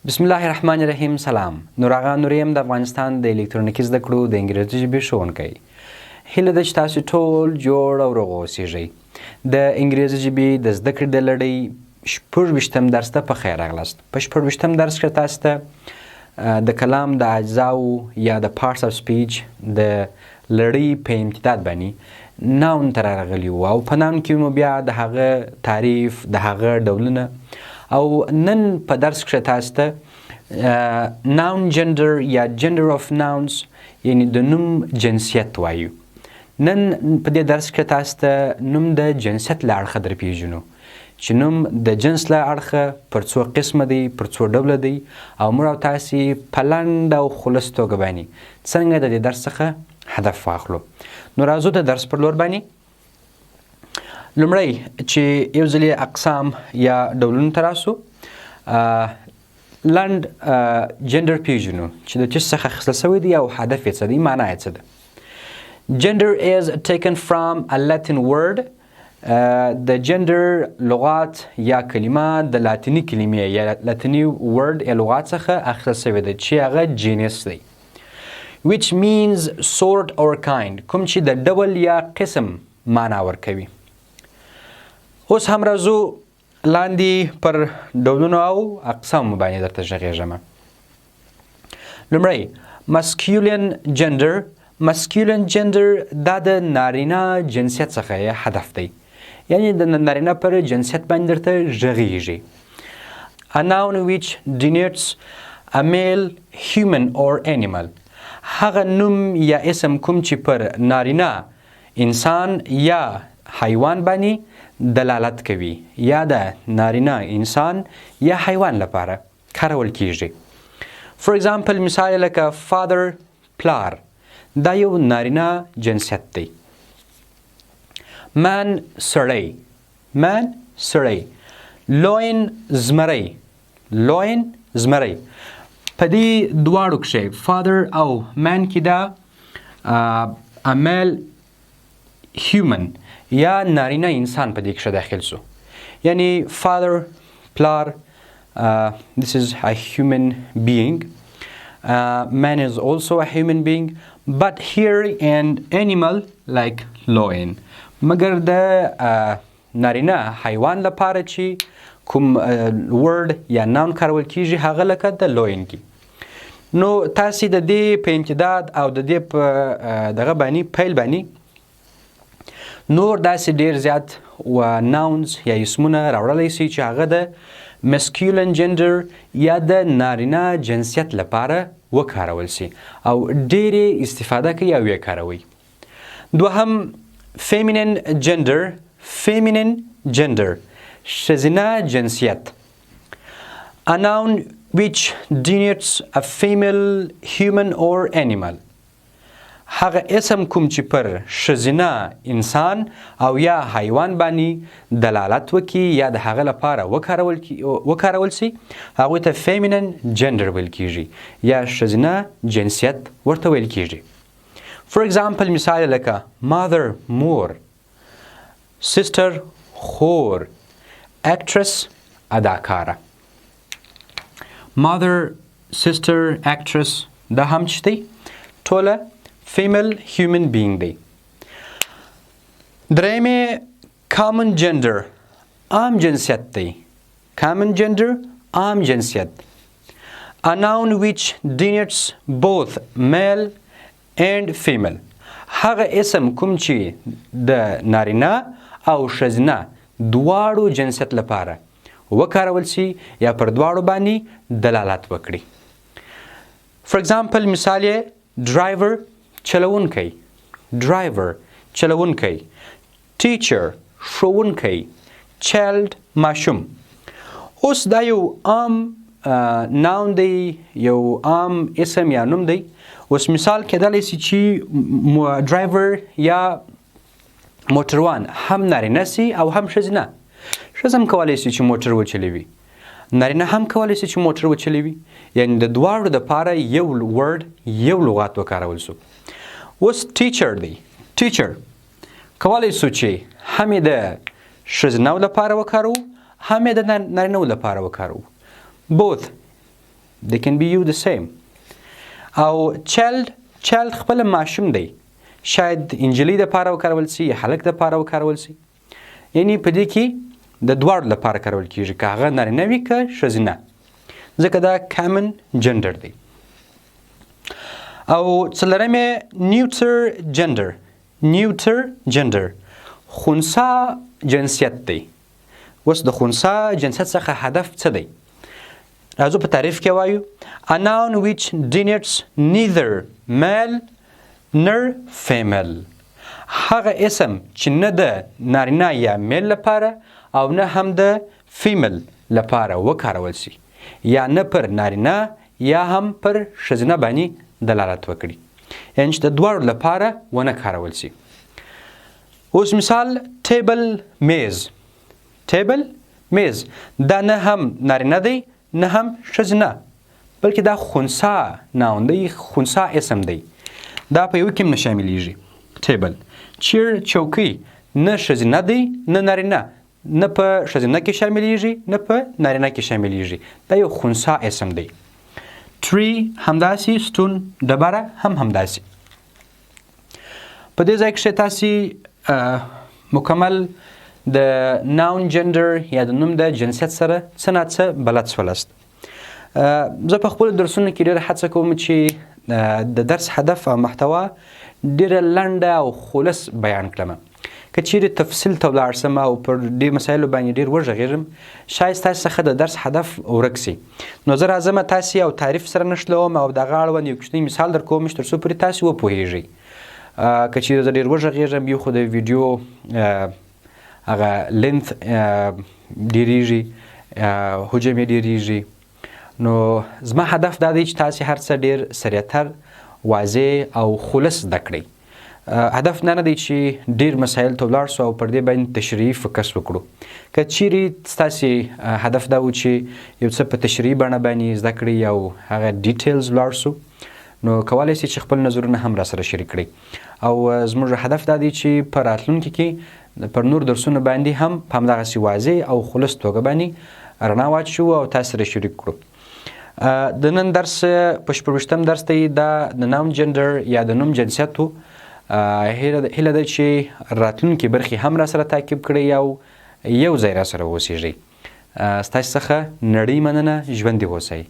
بسم الله الرحمن الرحیم. سلام. نوراغا نوریم د افغانستان د الکترونیکي زده کړو د انګریزي ژبې ښوونکی. هیله ده چې تاسو ټول جوړ او روغ اوسیږئ. د انګریزي ژبې د زده کړې د لړۍ شپږویشتم درس ته په خیر راغلاست. په شپږویشتم درس کې تاسو ته د کلام د اجزاو یا د پارټس اف سپیچ د لړۍ په امتداد باندې ناون ته راغلي وو او په ناون کې مو بیا د هغه تعریف د هغه ډولونه او نن په درس کې تاسو ته ناون جندر یا جندر اف ناونز یعنی د نوم جنسیت وایو. نن په دې درس کې تاسو ته نوم د جنسیت له اړخه در پیژنو چې نوم د جنس له اړخه پر څو قسمه دی، پر څو ډوله دی او موږ او تاسو په لنډ او خلاص توګه باندې څنګه د دې درس څخه هدف واخلو. نو راځو د درس پر لور باندې. لومړی چې یو ځلې اقسام یا ډولونو ته راسو، لنډ جندر پیژنو چې د چیز څخه اخیستل شوی دی او هدف یې څه دی، معنا یې څه ده. Gender is taken from a Latin word. د جندر لغات یا کلمه د لاتینی کلمې یا لاتینی ورد یا لغات څخه اخیستل شوی ده چې هغه جنس دی. which means sort or kind، کوم چې د ډول یا قسم معنا ورکوي. اوس هم راځو لاندې پر ډولونو او اقسامو باندې درته غږېږم. لومړی masculine gender. masculine gender دا د نارینه جنسیت څخه هدف دی، یعنی د نارینه پر جنسیت باندې درته غږېږي. a noun which denotes a male human or animal. هغه نوم یا اسم کوم چې پر نارینه انسان یا حیوان باندې دلالت کوي یا د نارینه انسان یا حیوان لپاره کارول کیږي. For example مثال لکه father، پلار، دا یو نارینه جنسیت دی. man سړی، man سړی. loin زمری، loin زمری. په دې دواړو کښې father او man کې دا a male human یا نارینه انسان په دې کښې داخل سو، یعنی father پلار this is a human being. Man is also a human being but here an animal like loin. مګر د نارینه حیوان لپاره چې کوم ورد یا ناون کارول کیږي هغه لکه د لوین کی. نو تاسو د دې په امتداد او د دې په دغه باندې پیل باندې نور داسې ډیر زیات و ناونز یا اسمونه راوړلی شي چې هغه د masculine gender یا د نارینه جنسیت لپاره وکارول شي او ډیرې استفاده کوي او یې کاروي. دوهم feminine gender. feminine gender ښځینه جنسیت. a noun which denotes a female human or animal. هغه اسم کوم چې پر ښځینه انسان او یا حیوان باندې دلالت وکړي یا د هغه لپاره وکارول شي هغوی ته feminine gender ویل کیږي یا ښځینه جنسیت ورته ویل کیږي. For example مثال لکه mother مور، sister خور، actress اداکاره. mother، sister، actress دا هم چې دی ټوله female human being دی. درېیمې common gender عام جنسیت دی. common gender عام جنسیت. a noun which denotes both male and female. هغه اسم کوم چې د نارینه او ښځینه دواړو جنسیت لپاره وکارول شي یا پر دواړو باندې دلالت وکړي. for example مثال یې driver چلوونکی، driver چلوونکی، teacher ښوونکی، child ماشوم. اوس دا یو عام ناون دی، یو عام اسم یا نوم دی. اوس مثال کېدلی شي چې driver یا موټروان هم نارینه سي او هم ښځینه. ښځه هم کولی شي چې موټر وچلوي، نارینه هم کولی شي چې موټر وچلوي، یعنی د دواړو دپاره یو ورد یو لغات وکارول سو. اوس ټیچر دی. ټیچر کولی سو چې هم یې د ښځینهو لپاره وکارو هم یې د نارینهو لپاره وکارو. both they can be you the same. او child خپل ماشوم دی، شاید انجلۍ دپاره وکارول سي یا هلک دپاره وکارول سي، یعنی په دې کې د دواړو لپاره کارول کیږي، که هغه نارینه وي که ښځینه، ځکه دا common gender دی. او څلورم یې neuter gender خنثا جنسیت دی. اوس د خنثا جنسیت څخه هدف څه دی؟ راځو په تعریف کې وایو a noun which denotes neither male nor female. هغه اسم چې نه د نارینه یا میل لپاره او نه هم د فیمل لپاره وکارول سي، یا نه پر نارینه یا هم پر ښځینه باندې دلالت وکړي، یعنې چې د دواړو لپاره ونه کارول سي. اوس مثال table میز دا نه هم نارینه دی نه هم ښځینه، بلکې دا خنثا ناون دی، خنثا اسم دی، دا په یو کې هم نه شاملیږي. table چیر چوکۍ نه ښځینه دی نه نارینه، نه په ښځینه کې شاملیږي نه په نارینه کې شاملیږي، دا یو خنثا اسم دی. tree همداسې، ستون ډبره هم همداسې. په دې ځای کښې تاسې مکمل د ناون جنډر یا د نوم د جنسیت سره څه ناڅه بلد سولاست. زه په خپلو درسونو کې ډېره هڅه کوم چې د درس هدف او محتوا ډېره لنډه او خلص بیان کړم. که چیرې تفصیل ته ولاړ سم او پر دې مسایلو باندې ډېر وغږېږم، شاید ستاسې څخه د درس هدف ورک سي. نو زه راځم تاسې او تعریف سره نښلوم او د هغه اړوند یو کوچنی مثال در کوم چې تر څو پورې تاسې وپوهېږئ. که چیرې زه ډېر وغږېږم، یو خو د ویډیو هغه لینث ډېرېږي، حجم یې ډېرېږي، نو زما هدف دا دی چې تاسې هر څه ډېر سریعتر، واضح او خلص زده کړئ. هدف نه دی چې ډېر مسایل ته ولاړ سو او پر دې باندې تشریحي فوکس وکړو. که چیرې ستاسې هدف دا و چې یو څه په تشریحي بڼه باندې زده کړئ او هغه ډیټیلز ولاړ سو، نو کولی سئ چې خپل نظرونه هم راسره شریک کړئ. او زموږ هدف دا دی چې په راتلونکي کې پر نور درسونو باندې هم په همدغسې واضح او خلص توګه باندې رڼا واچوو او تاسو سره شریک کړو. د نن درس په شپږویشتم درس دی دا د ناون جنډر یا د نوم جنسیت و. هیله ده چې راتلونکي برخې هم راسره تعقیب کړئ او یو ځای راسره واوسیږئ. ستاسو څخه نړۍ مننه، ژوندي اوسئ.